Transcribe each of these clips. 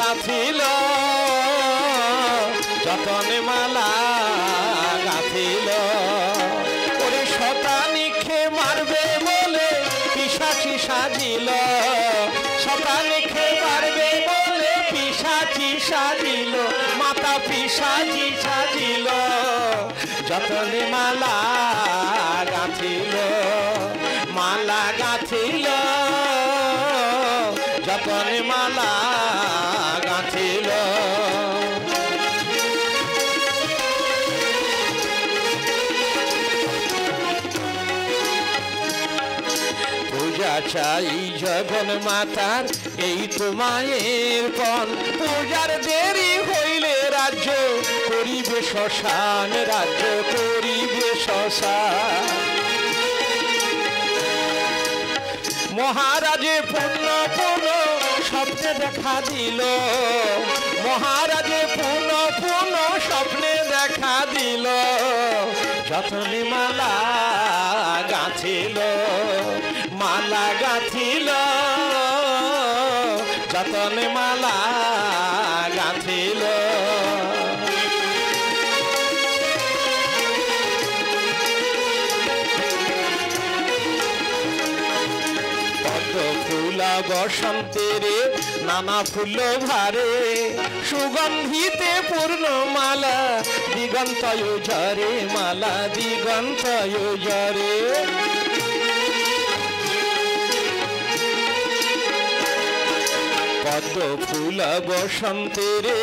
গাঁথিল যতনে মালা গাঁথিল ওরে শতানিকে মারবে বলে পিশাচি সাজিল শতানিকে মারবে বলে পিশাচি সাজিল মাতা পিশাচি সাজিল যতনে মালা গাঁথিল মালা গাঁথিল যতনে মালা গাঁথিল পূজা চাই জগন মাতার এই তো মায়ের পণ পূজার দেরি হইলে রাজ্য করিবে শ্মশান রাজ্য করিবে শ্মশান মহারাজে পুণ্য পুণ্য স্বপ্নে দেখা দিল মহারাজে পুণ্য পুণ্য স্বপ্নে দেখা দিল যতনে মালা গাঁথিল মালা গাঁথিল যতনে মালা গাঁথিল ফুলা বসন্তেরে নানা ফুল ভারে সুগন্ধিতে পূর্ণ মালা দিগন্তয় ঝরে মালা দিগন্তয় ঝরে পদ্ম ফুল বসন্তেরে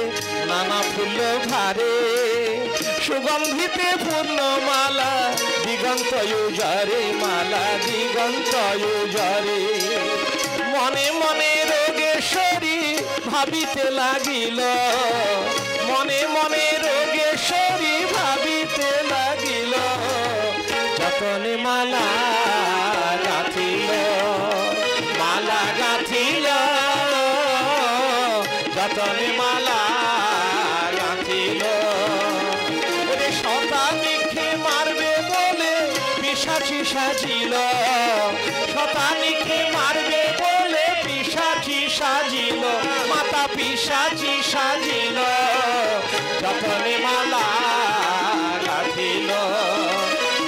নানা ফুল ভারে সুগন্ধিতে পূর্ণ মালা দিগন্তয় ঝরে মালা দিগন্তয় ঝরে মনে মনে রোগেশ্বরী ভাবিতে লাগিল মনে মনে রোগেশ্বরী ভাবিতে লাগিল যতনে মালা গাঁথিল মালা গাঁথিল যতনে মালা গাঁথিল ওরে শতানিকে মারবে বলে পিশাচি সাজিল শতানিকে মারবে বলে পিশাচি সাজিল মাতা পিশাচি সাজিল যতনে মালা গাঁথিল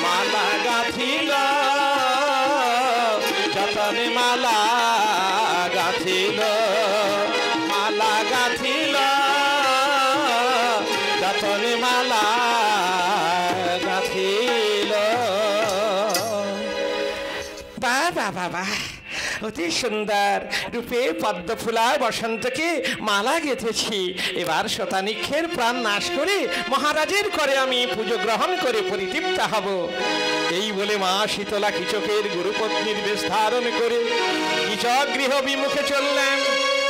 মালা গাঁথিল যতনে মালা গাঁথিল মালা গাঁথিল যতনে মালা গাঁথিল বাবা বাবা অতি সুন্দর রূপে পদ্ম ফুলা বসন্তকে মালা গেঁথেছি এবার শতানিক্ষের প্রাণ নাশ করে মহারাজের করে আমি পুজো গ্রহণ করে পরিতৃপ্ত হব এই বলে মা শীতলা কিচকের গুরুপত্নীর বেশ ধারণ করে কিচক গৃহ বিমুখে চললেন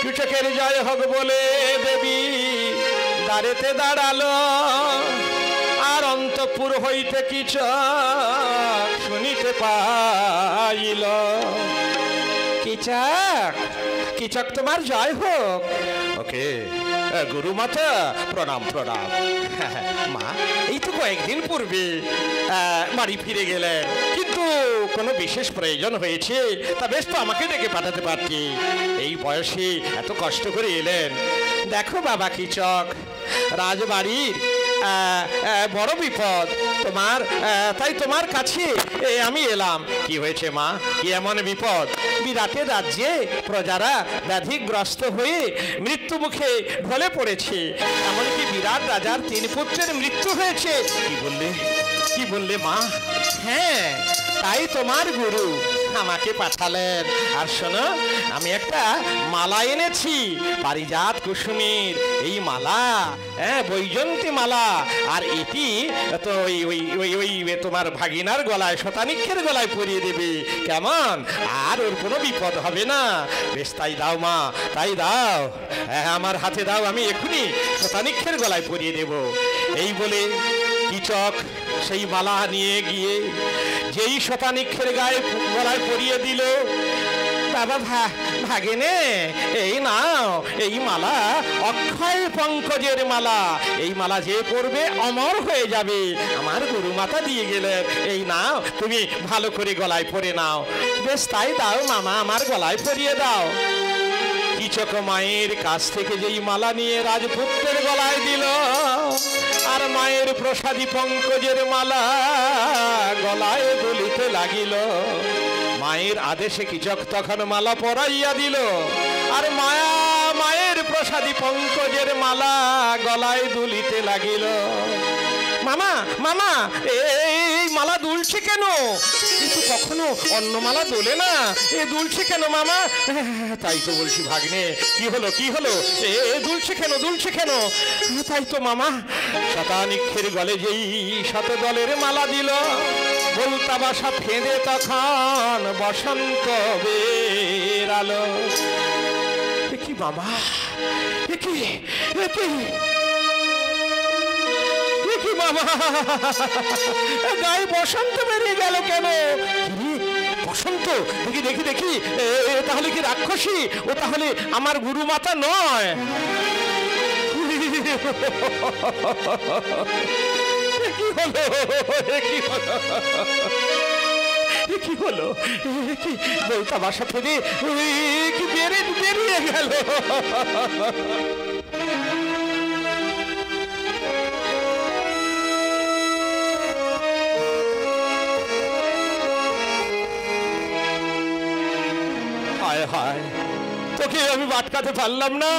কিচকের জয় হোক বলে দেবী দ্বারেতে দাঁড়ালো আর অন্তঃপুর হইতে কিচক শুনিতে পাইল কিচক কিচক তোমার জয় হোক ওকে গুরু মাতা প্রণাম প্রণাম মা এই তো কয়েকদিন পূর্বে বাড়ি ফিরে গেলেন কিন্তু কোনো বিশেষ প্রয়োজন হয়েছে তা বেশ তো আমাকে ডেকে পাঠাতে পারতি এই বয়সে এত কষ্ট করে এলেন দেখো বাবা কিচক রাজবাড়ির বড় বিপদ তোমার তাই তোমার কাছে আমি এলাম কি হয়েছে মা কি এমন বিপদ বিরাটের রাজ্যে প্রজারা ব্যাধিগ্রস্ত হয়ে মৃত্যু মুখে ঢলে পড়েছে এমনকি বিরাট রাজার 3 পুত্রের মৃত্যু হয়েছে কি বললে মা হ্যাঁ তাই তোমার গুরু আমাকে পাঠালেন আর শোনো আমি একটা মালা এনেছি পারিজাত কুসুমের এই মালা বৈজন্তী মালা আর এটি তো ওই তোমার ভাগিনার গলায় শতানিক্ষের গলায় পরিয়ে দেবে কেমন আর ওর কোনো বিপদ হবে না বেশ তাই দাও মা তাই দাও আমার হাতে দাও আমি এখনই শতানিক্ষের গলায় পরিয়ে দেব এই বলে কিচক সেই মালা নিয়ে গিয়ে যেই শতানিক্ষের গলায় পরিয়ে দিল বাবা ভাগেনে এই নাও এই মালা অক্ষয় পঙ্কজের মালা এই মালা যে পরবে অমর হয়ে যাবে আমার গুরু মাতা দিয়ে গেলেন এই নাও তুমি ভালো করে গলায় পরে নাও বেশ তাই দাও মামা আমার গলায় পরিয়ে দাও কিচক মায়ের কাছ থেকে যেই মালা নিয়ে রাজপুত্রের গলায় দিল, আর মায়ের প্রসাদী পঙ্কজের মালা গলায় দুলিতে লাগিল। মায়ের আদেশে কিচক তখন মালা পরাইয়া দিল, আর মায়ের প্রসাদী পঙ্কজের মালা গলায় দুলিতে লাগিল। মামা মামা, এই মালা দুলছে কেন? কিন্তু কখনো অন্য মালা দোলে না, এ দুলছে কেন মামা? তাই তো বলছি ভাগ্নে, কি হলো কি হলো, এ দুলছে কেন দুলছে কেন? তাই তো মামা, শতানিক্ষের গলে যেই শতদলের মালা দিল, বলতা বাসা ফেঁদে তখন বসন্ত বেরালো। কি মামা, কি বাবা, গায়ে বসন্ত বেরিয়ে গেল কেন? বসন্ত? দেখি দেখি দেখি, তাহলে কি রাক্ষসী? ও তাহলে আমার গুরু মাতা নয়? কি হলো কি হলো, কি বলতা বাসা ফেলে কি বেরিয়ে গেল? হায়, তোকে আমি বাটকাতে পারলাম না,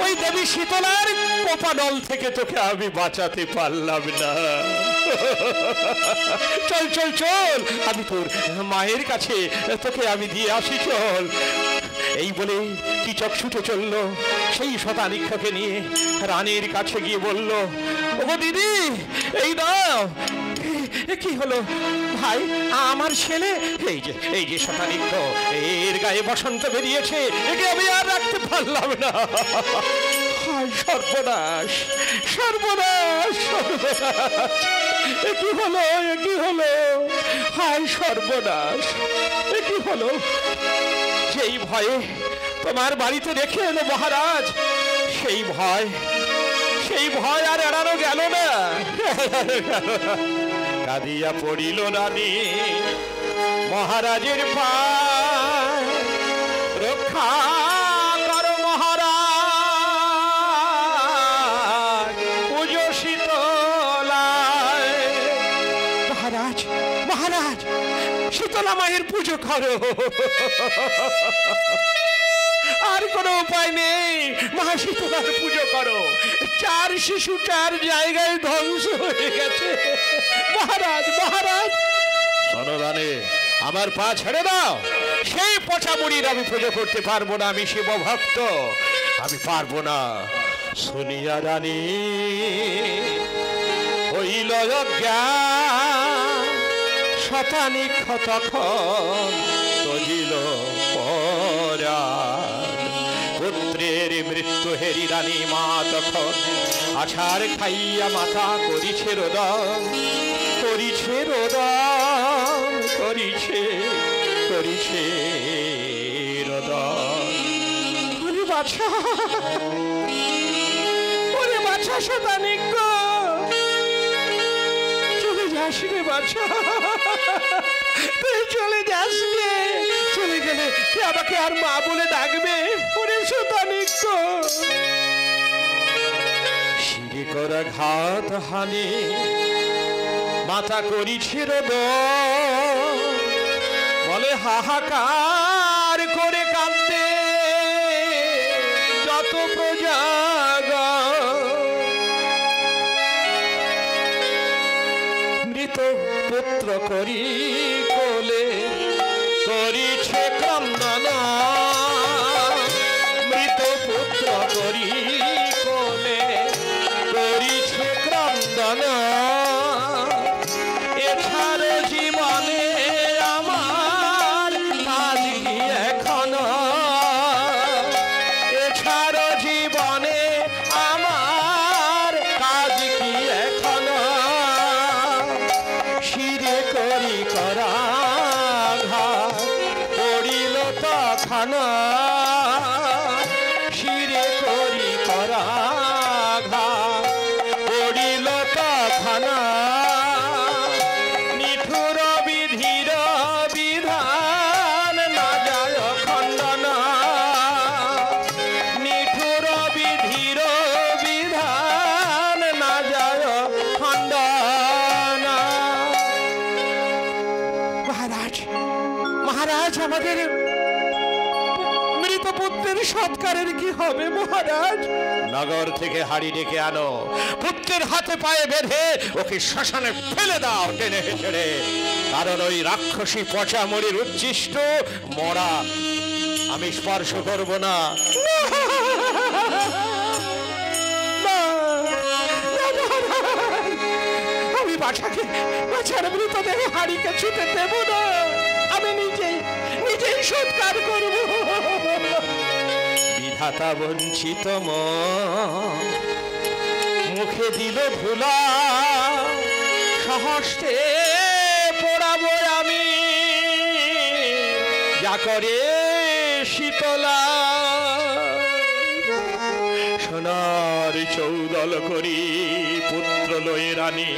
ওই দেবী শীতলার কোপাডল থেকে তোকে আমি বাঁচাতে পারলাম না। চল চল চল, আমি তোর মায়ের কাছে তোকে আমি দিয়ে আসি, চল। এই বলে কিচক ছুটে চললো সেই শতানিক্ষকে নিয়ে রানীর কাছে গিয়ে বলল, ওগো দিদি, এই দাও। কি হলো ভাই? আমার ছেলে এই যে শতানিক্ষ, এর গায়ে বসন্ত বেরিয়েছে, একে আমি আর রাখতে পারলাম না। সর্বনাশ সর্বনাশ সর্বনাশ, কি হলো কি হলো, হায় সর্বনাশ, কি হলো? যেই ভয়ে তোমার বাড়িতে রেখে এলো মহারাজ, সেই ভয় আর এড়ানো গেল না। কাঁদিয়া পড়িল রানী মহারাজের পায়, রক্ষা কর মহারাজ পুজো শীতলায়। মহারাজ মহারাজ, শীতলা মায়ের পুজো করো, আর কোনো উপায় নেই, মা শীতলার পুজো করো। 4 শিশু 4 জায়গায় ধ্বংস হয়ে গেছে। মহারাজ মহারাজ, শোনো রানী, আমার পা ছেড়ে দাও, সেই পচা বুড়ির আমি পুজো করতে পারবো না, আমি শিব ভক্ত, আমি পারবো না। শুনিয়া রানী হইল অজ্ঞান, শতানিক্ষ তখন তজিল পরাণ। পুত্রের মৃত্যু হেরি রানী মা তখন আছাড় খাইয়া মাথা করিছে রোদন, করিছে রোদন, করিছে করিছে রোদন। ওরে বাছা, ওরে বাছা শতানিক্ষ, চলে যাস রে বাছা, তুই চলে যাস রে, চলে গেলে তুই আমাকে আর মা বলে ডাকবে? ওরে শতানিক্ষ, শিরে করা ঘাত হানি মাথা করিছে রোদন, বলে হাহাকার করে কাঁদতে যত প্রজাগণ, মৃত পুত্র করি কোলে করিছে ক্রন্দন, মৃত পুত্র করি কোলে করিছে ক্রন্দন। এছাড়া জীবনে আমার কাজ কি এখন, এছাড়া জীবনে আমার কাজ কি এখন, শিরে করি করা ঘাত পড়িল তখন, শিরে করি করা ঘাত পড়িল তখন। নিঠুর বিধির বিধান না যায় খণ্ডন, মতো পুত্রের সৎকারের কি হবে মহারাজ? নগর থেকে হাড়ি ডেকে আনো, পুত্রের হাতে পায়ে বেঁধে ওকে শ্মশানে ফেলে দাও টেনে হেঁচড়ে। কারণ ওই রাক্ষসী পচা মরির উচ্ছিষ্ট মরা আমি স্পর্শ করব না। আমি বাছার মৃতদেহ হাড়িকে ছুটে দেব না, আমি নিজেই সৎকার করব। বিধাতা বঞ্চিত মুখে দিল ধুলা, সহস্তে পোড়াবো আমি যা করে শীতলা। সোনার চৌদল করি পুত্র লয়ে রানী,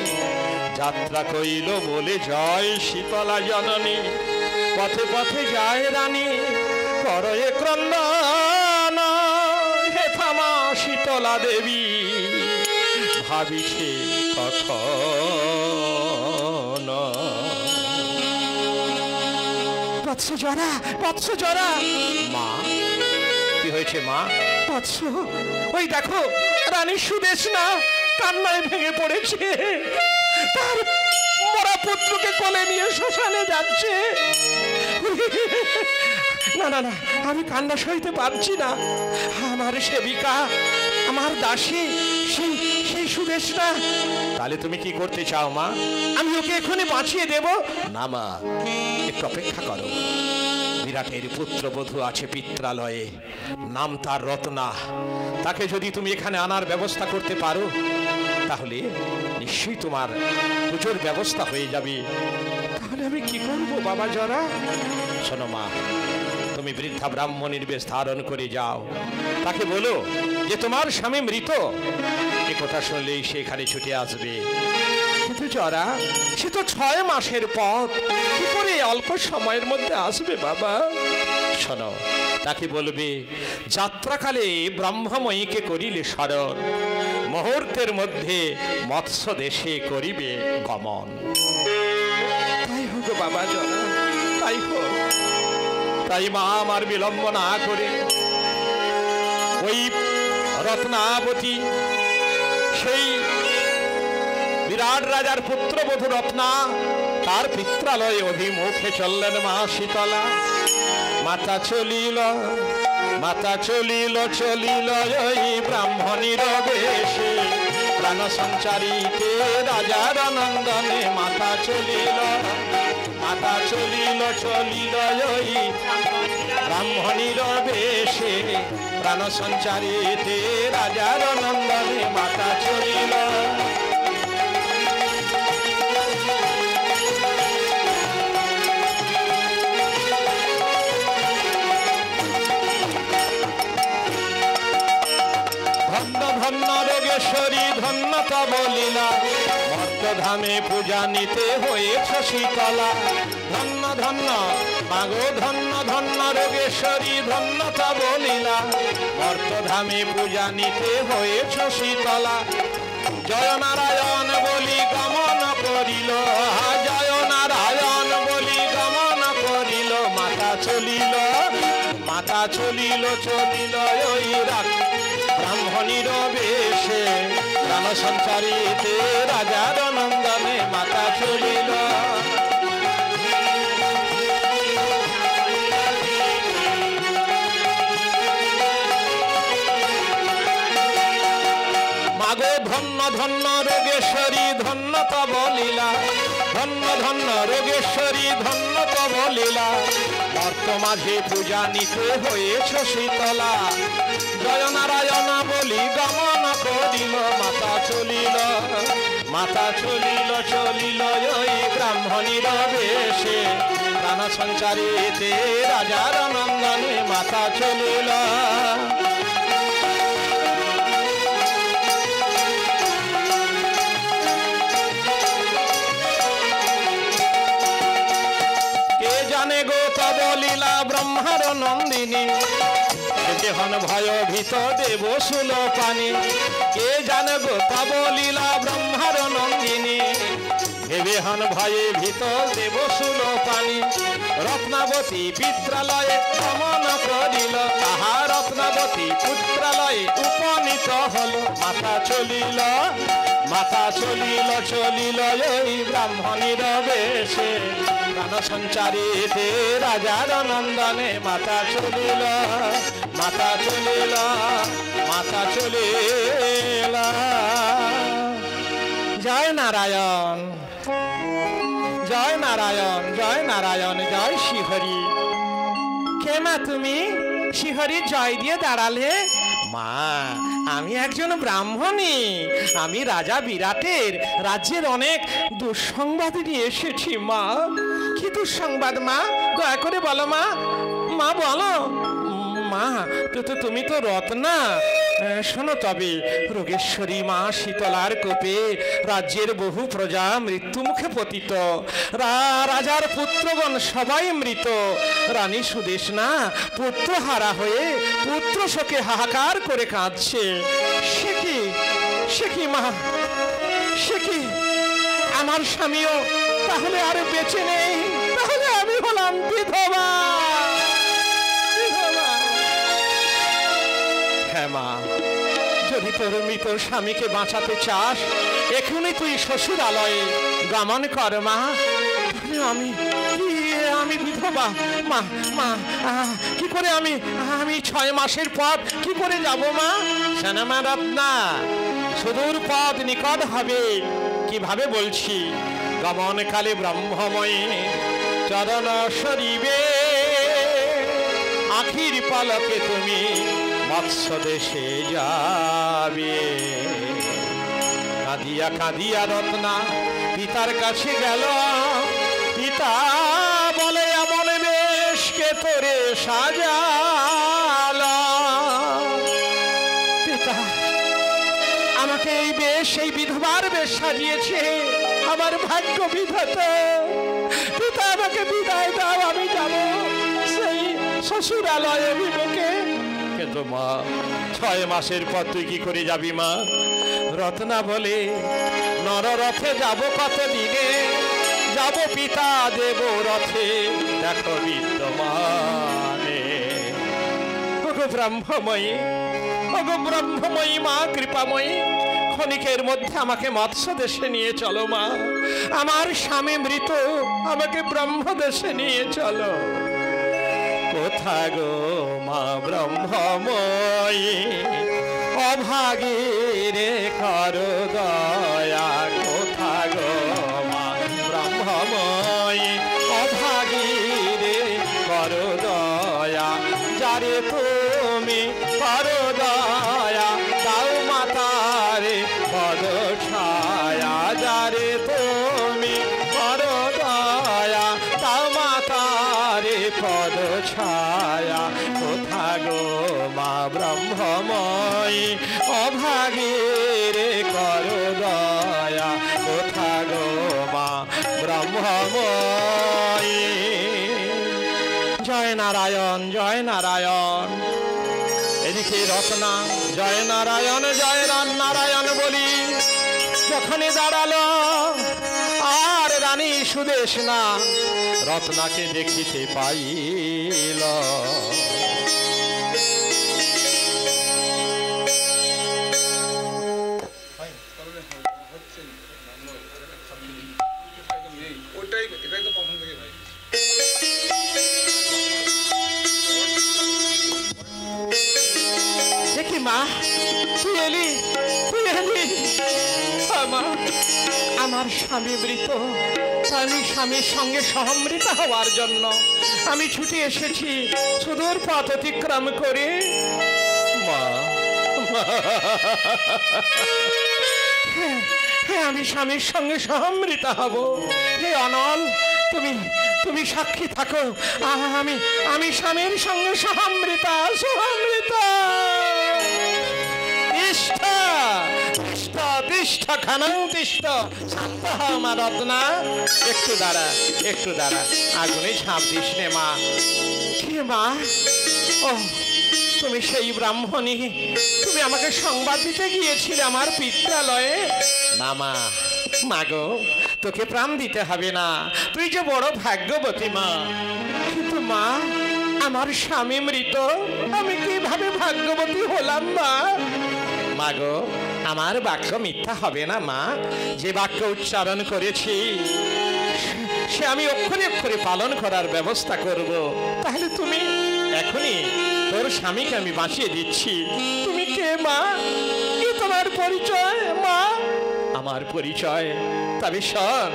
যাত্রা কইল বলে জয় শীতলা জননী। পথে পথে যায় রানী করয়ে ক্রন্দন, হে থামা শীতলা দেবী ভাবিছে কখন। বৎস জরা। মা কি হয়েছে মা? বৎস ওই দেখো রানী সুদেশনা কান্নায় ভেঙে পড়েছে, তার মরা পুত্রকে কোলে নিয়ে শ্মশানে যাচ্ছে। না না না, আমি কান্না সইতে পারছি না। আমার সেবিকা, আমার দাসী, সেই সুদেশনা। তাহলে তুমি কি করতে চাও মা? আমি ওকে এখনই বাঁচিয়ে দেব। না মা, একটু অপেক্ষা করো। বিরাটের পুত্রবধূ আছে পিত্রালয়ে, নাম তার রত্না। তাকে যদি তুমি এখানে আনার ব্যবস্থা করতে পারো তাহলে নিশ্চয়ই তোমার পুজোর ব্যবস্থা হয়ে যাবে। তাহলে আমি কি করব বাবা জরা? শোনো মা, তুমি বৃদ্ধা ব্রাহ্মণীর বেশ ধারণ করে যাও, তাকে বলো যে তোমার স্বামী মৃত। এ কথা শুনলেই সেখানে ছুটে আসবে। কিন্তু জরা, সে তো 6 মাসের পথ, কি করে অল্প সময়ের মধ্যে আসবে বাবা? শোনো, তাকে বলবে যাত্রাকালে ব্রহ্মময়ীকে করিলে স্মরণ, মুহূর্তের মধ্যে মৎস্য দেশে করিবে গমন। তাই হোক বাবা জরা, তাই হোক। তাই মা আমার বিলম্ব না করে ওই রত্নাবতী, সেই বিরাট রাজার পুত্রবধূ রত্না, তার পিত্রালয়ে অভিমুখে চললেন মা শীতলা। মাতা চলিল ওই ব্রাহ্মণীর বেশে, প্রাণ সঞ্চারিতে রাজার নন্দনে। মাতা চলিল ওই ব্রাহ্মণীর বেশে, প্রাণ সঞ্চারিতে রাজার নন্দনে। মাতা চলিল। ধন্য রোগেশ্বরী ধন্য তব লীলা, মর্তধামে পূজা নিতে হয়েছ শীতলা। ধন্য ধন্য মাগো ধন্য রোগেশ্বরী ধন্য তব লীলা, মর্তধামে পূজা নিতে হয়েছ শীতলা। জয় নারায়ণ বলি গমন করিল, জয় নারায়ণ বলি গমন করিল। মাতা চলিল ওই ব্রাহ্মণীর বেশে, প্রাণ সঞ্চারিতে রাজার নন্দনে। মাতা চলিল। মাগো ধন্য রোগেশ্বরী ধন্য তব লীলা, ধন্য রোগেশ্বরী ধন্য তব লীলা। মর্তমাঝে পূজা নিতে হয়েছ শীতলা। জয় নারায়ণ বলি গমন করিল। মাতা চলিল ওই ব্রাহ্মণীর বেশে, প্রাণ সঞ্চারিতে রাজার নন্দনে। মাতা চলিল। লীলা ব্রহ্মার নন্দিনী, যেহন ভয় ভীত দেব সুল পানি। কে জানে গো তব লীলা ব্রহ্মার নন্দিনী, ভেবেহন ভয়ে ভীত দেব সুল পানি। রত্নাবতী পিত্রালয়ে গমন করিল, তাহা পতি পুত্রালয়ে উপনীত হলো। মাতা চলিল চলিল এই ব্রাহ্মণীর বেশে, প্রাণ সঞ্চারিতে রাজার নন্দনে। মাতা চলিল জয় নারায়ণ, জয় নারায়ণ, জয় নারায়ণ, জয় শ্রীহরি। কে মা তুমি? শ্রীহরি জয় দিয়ে দাঁড়ালে? মা, আমি একজন ব্রাহ্মণী। আমি রাজা বিরাটের রাজ্যের অনেক দুঃসংবাদ নিয়ে এসেছি মা। কি দুঃসংবাদ মা? দয়া করে বলো মা। মা বলো। মা তুমি তো রত্না। শোনো তবে, রোগেশ্বরী মা শীতলার কোপে রাজ্যের বহু প্রজা মৃত্যু মুখে পতিত। রাজার পুত্রগণ সবাই মৃত। রানী সুদেশনা পুত্র হারা হয়ে পুত্র শোকে হাহাকার করে কাঁদছে। সে কি মা, সে কি? আমার স্বামীও তাহলে আর বেঁচে নেই? তাহলে আমি হলাম বিধবা। হ্যাঁ মা, যদি তোর মৃত স্বামীকে বাঁচাতে চাস, এখনই তুই শ্বশুরালয়ে গমন কর মা। আমি বিধবা মা। কি করে আমি 6 মাসের পথ কি করে যাব মা? সেনামা রত্না, সুদূর পথ নিকট হবে। কিভাবে বলছি? গমনকালে ব্রহ্মময়ী চরণ সরিবে, আখির পালকে তুমি মৎস্য দেশে যাবে। কাঁদিয়া রত্না পিতার কাছে গেল। পিতা বলে, এমন বেশ কে তোরে সাজাল? পিতা, আমাকে এই বেশ, এই বিধবার বেশ সাজিয়েছে আমার ভাগ্য বিধাতা। পিতা, আমাকে বিদায় দাও, আমি যাব সেই শ্বশুরালয় অভিমুখে। কিন্তু মা, 6 মাসের পর তুই কি করে যাবি মা? রত্না বলে, নররথে যাব কত দিনে, যাব পিতা দেব রথে দেখো বিদ্যমানে। ওগো ব্রহ্মময়ী মা, কৃপাময়ী, ক্ষণিকের মধ্যে আমাকে মৎস্য দেশে নিয়ে চলো মা। আমার স্বামী মৃত, আমাকে ব্রহ্মদেশে নিয়ে চলো। কোথা গো মা ব্রহ্মময়ী, অভাগীর করো দয়া। কোথা গো মা ব্রহ্মময়ী, অভাগীর করো দয়া। যারে তুমি করো দয়া, দাও মাতারে পদ ছায়া। যারে তুমি করো দয়া, দাও মাতারে পদ ছায়া। কোথা গো মা ব্রহ্মময়ী, অভাগীর করো দয়া। কোথা গো মা ব্রহ্মময়ী। জয় নারায়ণ, জয় নারায়ণ। এদিকে রত্না জয় নারায়ণ, জয় নারায়ণ বলি যখনই দাঁড়ালো, আর রানী সুদেশনা রত্নাকে দেখিতে পাইল। দেখি মা, তুই এলি। আমার স্বামী মৃত, আমি স্বামীর সঙ্গে সহমৃত হওয়ার জন্য আমি ছুটে এসেছি সুদূর পথ অতিক্রম করে। মা, হ্যাঁ, আমি স্বামীর সঙ্গে সহমৃত হব। হে অনল, তুমি সাক্ষী থাকো। আমি স্বামীর সঙ্গে সহমৃতা। শান্ত হও মা রত্না। একটু দাঁড়া, আগুনে ঝাঁপ দিস নে মা। কি মা? ও, তুমি সেই ব্রাহ্মণী, তুমি আমাকে সংবাদ দিতে গিয়েছিলে আমার পিত্রালয়ে? না মা গো, তোকে প্রাণ দিতে হবে না, তুই যে বড় ভাগ্যবতী মা। কিন্তু মা, আমার স্বামী মৃত, আমি কিভাবে ভাগ্যবতী হলাম মা? মা গো, আমার বাক্য মিথ্যা হবে না মা। যে বাক্য উচ্চারণ করেছি সে আমি অক্ষরে অক্ষরে পালন করার ব্যবস্থা করব। তাহলে তুমি এখনই তোর স্বামীকে আমি বাঁচিয়ে দিচ্ছি। তুমি কে মা? কি তোমার পরিচয় মা? আমার পরিচয়? তবে শোন,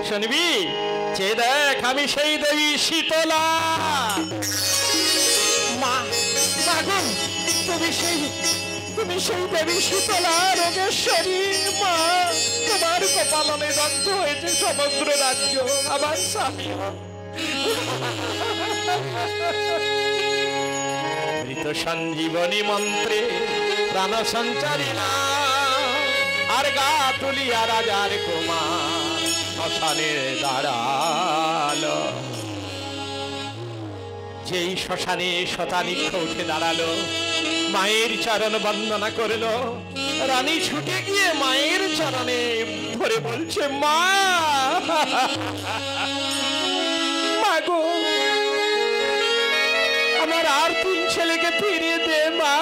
শুনবি? যে দেখ, আমি সেই দেবী শীতলা। মা, মা গো, তুমি সেই দেবী শীতলা যোগেশ্বরী মা। তোমার কপালনে দগ্ধ হয়েছে সমগ্র রাজ্য। আমার স্বামী মৃত সঞ্জীবনী মন্ত্রে প্রাণ সঞ্চারী না, আর গা তুলিয়া রাজার কুমার শ্মশানে দাঁড়ালো। যেই শ্মশানে শতানিক্ষ উঠে দাঁড়ালো, মায়ের চরণ বন্দনা করলো। রানী ছুটে গিয়ে মায়ের চরণে ধরে বলছে, মা, মা গো, আমার আর 3 ছেলেকে ফিরিয়ে দে মা,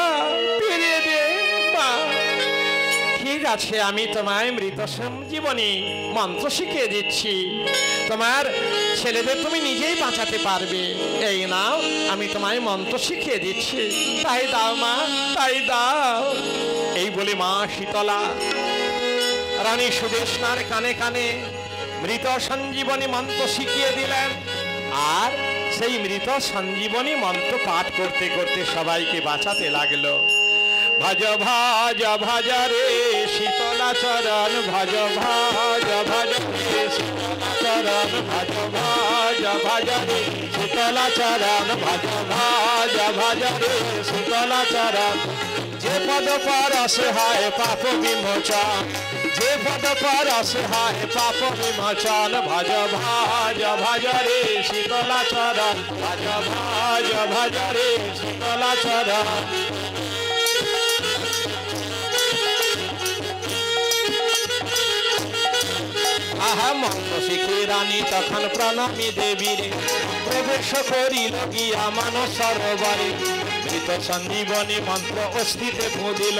ফিরিয়ে দে মা। ঠিক আছে, আমি তোমায় মৃত সঞ্জীবনী মন্ত্র শিখিয়ে দিচ্ছি। তোমার ছেলেদের তুমি নিজেই বাঁচাতে পারবে। এই নাও, আমি তোমায় মন্ত্র শিখিয়ে দিচ্ছি। তাই দাও মা, তাই দাও। এই বলে মা শীতলা রানী সুদেষ্ণার কানে কানে মৃত সঞ্জীবনী মন্ত্র শিখিয়ে দিলেন। আর সেই মৃত সঞ্জীবনী মন্ত্র পাঠ করতে করতে সবাইকে বাঁচাতে লাগলো। ভজ ভজ ভজ রে শীতলা চরণ, ভজ ভজ ভজ রে শীতলা চরণ, ভজ ভজ ভজ রে শীতলা চরণ, ভজ ভজ ভজ রে শীতলা চরণ। যে পদ পরশ হয় পাপ বিমোচন, যে পদ পরশ হয় পাপ বিমোচন। ভজ ভজ ভজ রে শীতলা চরণ, ভজ ভজ ভজ রে শীতলা চরণ। আহা, মন্ত্র শিখে রানী তখন প্রণামী দেবীর প্রবেশ করিল গিয়া মানস সরোবরে। মৃত সঞ্জীবনী মন্ত্র অস্থিতে পুঁদিল,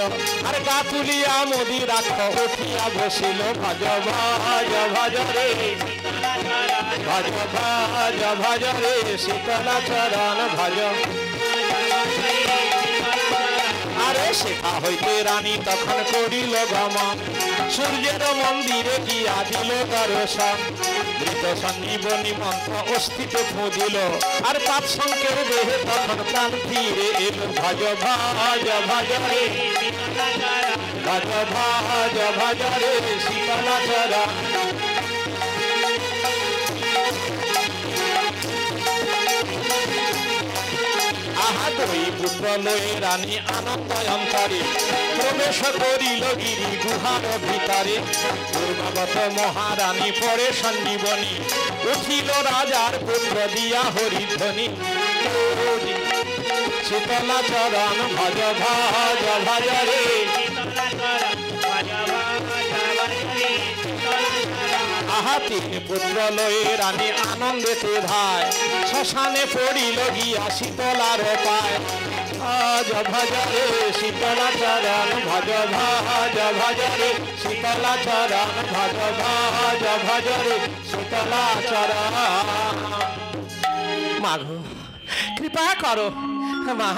আর গা তুলিয়া মোদি রাখ উঠিয়া বসিল। ভজ ভজ ভজ রে, ভজ ভজ ভজ রে শীতলা চরণ, ভজ। আরে শেখা হইতে রানী তখন করিল গমন, সূর্যের মন্দিরে গিয়া দিল দর্শন। মৃত সঞ্জীবনী মন্ত্র অস্থিতে পুঁদিল, আর পাপ শঙ্কের দেহে তখন প্রাণ ফিরে এল। ভজ ভজ ভজ রে, ভজ ভজ ভজ রে শীতলা চরণ। আহা, 2 পুত্র লয়ে রানী আনন্দ অন্তরে প্রবেশ করিল গিরি গুহার ভিতরে। পূর্ববত মহারানী পরে সঞ্জীবনী, উঠিল রাজার পুত্র দিয়া হরিধ্বনি। শীতলা চরণ, ভজ ভজ ভজ রে। আহা, 3 পুত্র লয়ে রানী আনন্দেতে ধায়, শ্মশানে পড়িল গিয়া শীতলার পায়। ভজ ভজ রে শীতলা চরণ, ভজ ভজ ভজ রে শীতলা চরণ, ভজ ভজ ভজ রে শীতলা চরণ। মাগো, কৃপা করো মা,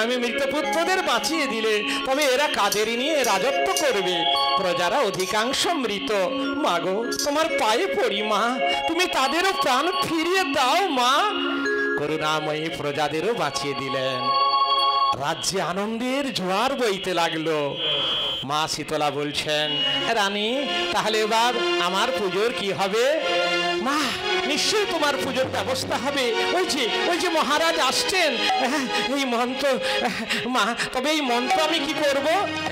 আমি মৃতপুত্রদের বাঁচিয়ে দিলে তবে এরা কাদেরই নিয়ে রাজত্ব করবে? প্রজারা অধিকাংশ মৃত। মাগো, তোমার পায়ে পড়ি মা, তুমি তাদেরও প্রাণ ফিরিয়ে দাও মা। করুণাময়ী প্রজাদেরও বাঁচিয়ে দিলেন। রাজ্যে আনন্দের জোয়ার বইতে লাগলো। মা শীতলা বলছেন, রানী, তাহলে এবার আমার পুজোর কি হবে? মা, নিশ্চয়ই তোমার পুজোর ব্যবস্থা হবে। ওই যে মহারাজ আসছেন। এই মন্ত্র মা, তবে এই মন্ত্র আমি কি করব?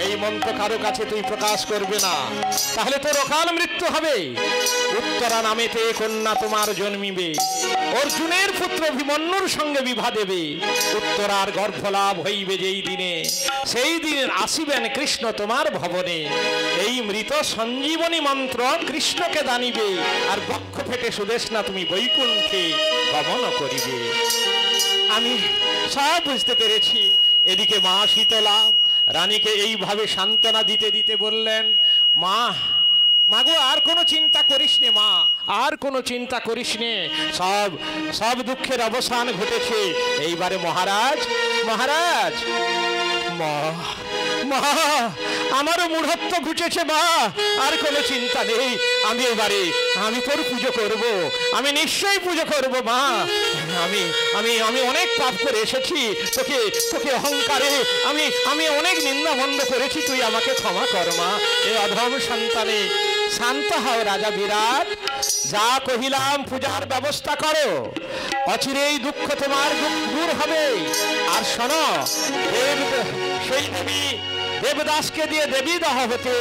এই মন্ত্র কারো কাছে তুই প্রকাশ করবে না, তাহলে তোর অকাল মৃত্যু হবে। উত্তরা নামেতে কন্যা তোমার জন্মিবে, অর্জুনের পুত্র অভিমন্যুর সঙ্গে বিবাহ দেবে। উত্তরার গর্ভলাভ হইবে যেই দিনে, সেই দিন আসিবেন কৃষ্ণ তোমার ভবনে। এই মৃত সঞ্জীবনী মন্ত্র কৃষ্ণকে দানিবে, আর বক্ষ ফেটে সুদেষ্ণা তুমি বৈকুণ্ঠে গমন করিবে। আমি সব বুঝতে পেরেছি। এদিকে মা শীতলা রানীকে এইভাবে সান্ত্বনা দিতে দিতে বললেন, মা মাগো আর কোনো চিন্তা করিস নে মা, আর কোনো চিন্তা করিস নে, সব সব দুঃখের অবসান ঘটেছে। এইবারে মহারাজ মহারাজ মা মা আমারও মূঢ়ত্ব ঘুচেছে মা, আর কোনো চিন্তা নেই। আমি তোর পুজো করব, আমি নিশ্চয়ই পুজো করব মা। আমি আমি আমি অনেক পাপ করে এসেছি, তোকে তোকে অহংকারে আমি অনেক নিন্দামন্দ করেছি, তুই আমাকে ক্ষমা কর মা। এ অধম সন্তানে শান্ত হও রাজা বিরাট, যা কহিলাম পূজার ব্যবস্থা করো, অচিরেই দুঃখ তোমার দূর হবে। আর শোনো, সেই দেবী দেবদাসকে দিয়ে দেবী দাহ হতে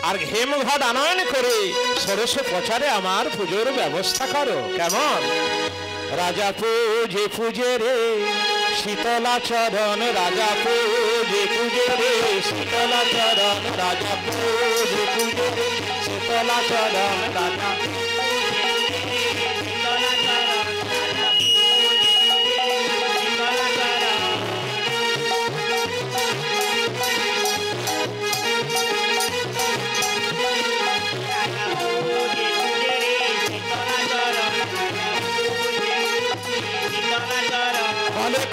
আর হেমঘট আনয়ন করে ষোড়শ প্রচারে আমার পুজোর ব্যবস্থা করো, কেমন? রাজা পূজে পূজে রে শীতলা চরণ, রাজা পূজে পূজে রে শীতলা চরণ, রাজা পূজে পূজে রে শীতলা চরণ, রাজা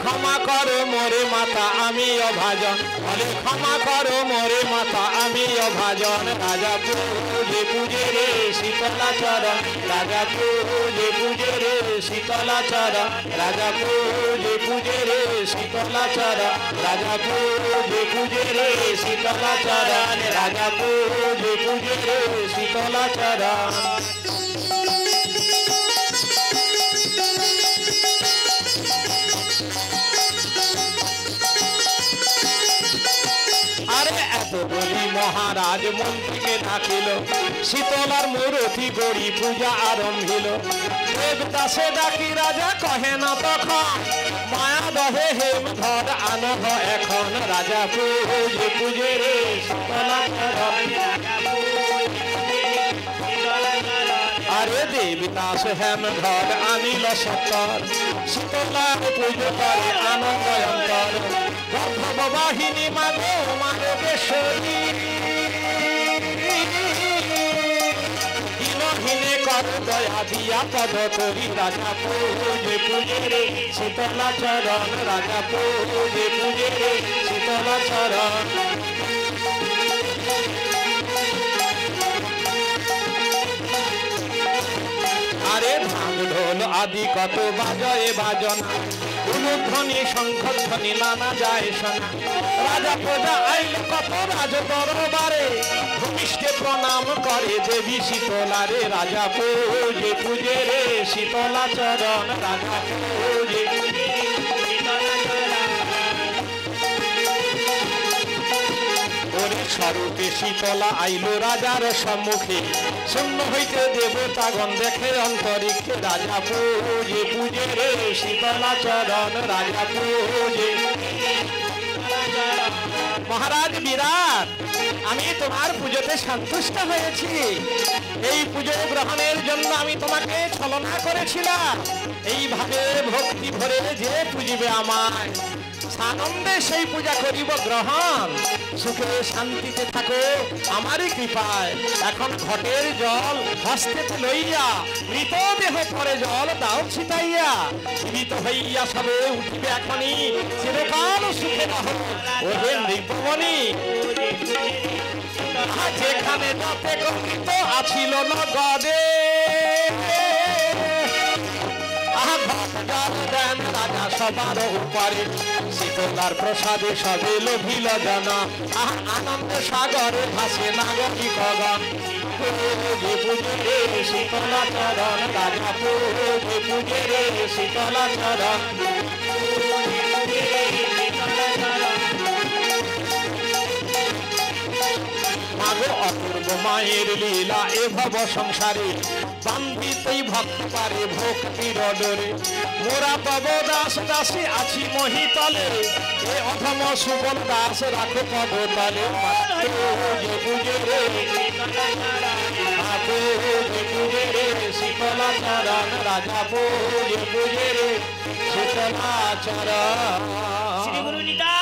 ক্ষমা করো মোরে মাতা আমি অভাজন, বলে ক্ষমা করো মোরে মাতা আমি অভাজন। রাজা পূজে পূজে রে শীতলা চরণ, রাজা পূজে পূজে রে শীতলা চরণ, রাজা পূজে পূজে রে শীতলা চরণ, রাজা পূজে পূজে রে শীতলা চরণ, রাজা পূজে পূজে রে শীতলা চরণ। বলি মহারাজ মন্ত্রীকে ডাকিল, শীতলার মূরতি গড়ি পূজা আরম্ভিল। দেবদাসে ডাকি রাজা কহে না তখন, মায়া দহে হেম ধর আনহ এখন। রাজা পূজে পূজে রে শীতলা চরণ, আরে দেবদাস হেম ধর আনিল সত্তর, শীতলার পুজো করে আনন্দ অন্তর। গর্ভবাহিনী মাগো মানবেশ্বরী, হীনহীনে কর দয়া দিয়া পদ তরি। রাজা পূজে পূজে রে শীতলা চরণ, রাজা পূজে পূজে রে শীতলা চরণ। আরে ভাঙ ঢোল আদি কত বাজয়ে বাজনা, উলুধ্বনি শঙ্খধ্বনি নানা যায় শোনা। রাজা প্রজা আইল কত রাজ দরবারে, ভূমিষ্ঠে প্রণাম করে দেবী শীতলারে। রাজা পূজে পূজে রে শীতলা চরণ, রাজা পূজে স্বরূপে শীতলা আইল রাজার সম্মুখে, শূন্য হইতে দেবতাগণ দেখে অন্তরিক্ষে। রাজা পূজে পূজে রে শীতলা চরণ, রাজা পূজে। মহারাজ বিরাট, আমি তোমার পুজোতে সন্তুষ্ট হয়েছি। এই পুজো গ্রহণের জন্য আমি তোমাকে ছলনা করেছিলাম। এইভাবে ভক্তি ভরে যে পুজিবে আমায়, আনন্দে সেই পূজা করিব গ্রহণ। সুখে শান্তিতে থাকো আমারই কৃপায়। এখন ঘটের জল হস্তে লইয়া, মৃতদেহ পরে জল দাও ছিটাইয়া। জীবিত হইয়া সবে উঠিবে এখনই, চিরকাল সুখে রহ ওহে নৃপমণি। যেখানে যাতে কহিত আছিল নগদে, রাজা সবার উপরে শীতলার প্রসাদে সবে লোভিল জন। আনন্দ সাগরে ভাসে নাগরিক গণ। পূজে পূজে রে শীতলা চরণ, রাজা পূজে পূজে রে শীতলা চরণ। মাগো অপূর্ব মায়ের লীলা এ ভব সংসারে, বান্ধিতেই ভক্ত পারে ভক্তির ডরে। মোরা পব দাস দাসী আছি মহিতলে, এ অধম সুবল দাস রাখো পদ তলে। পূজে পূজে রে পূজে পূজে রে শীতলা চরণ রাজা বলে বুঝে রে শেতলা চরণ। শ্রী গুরু নিতাই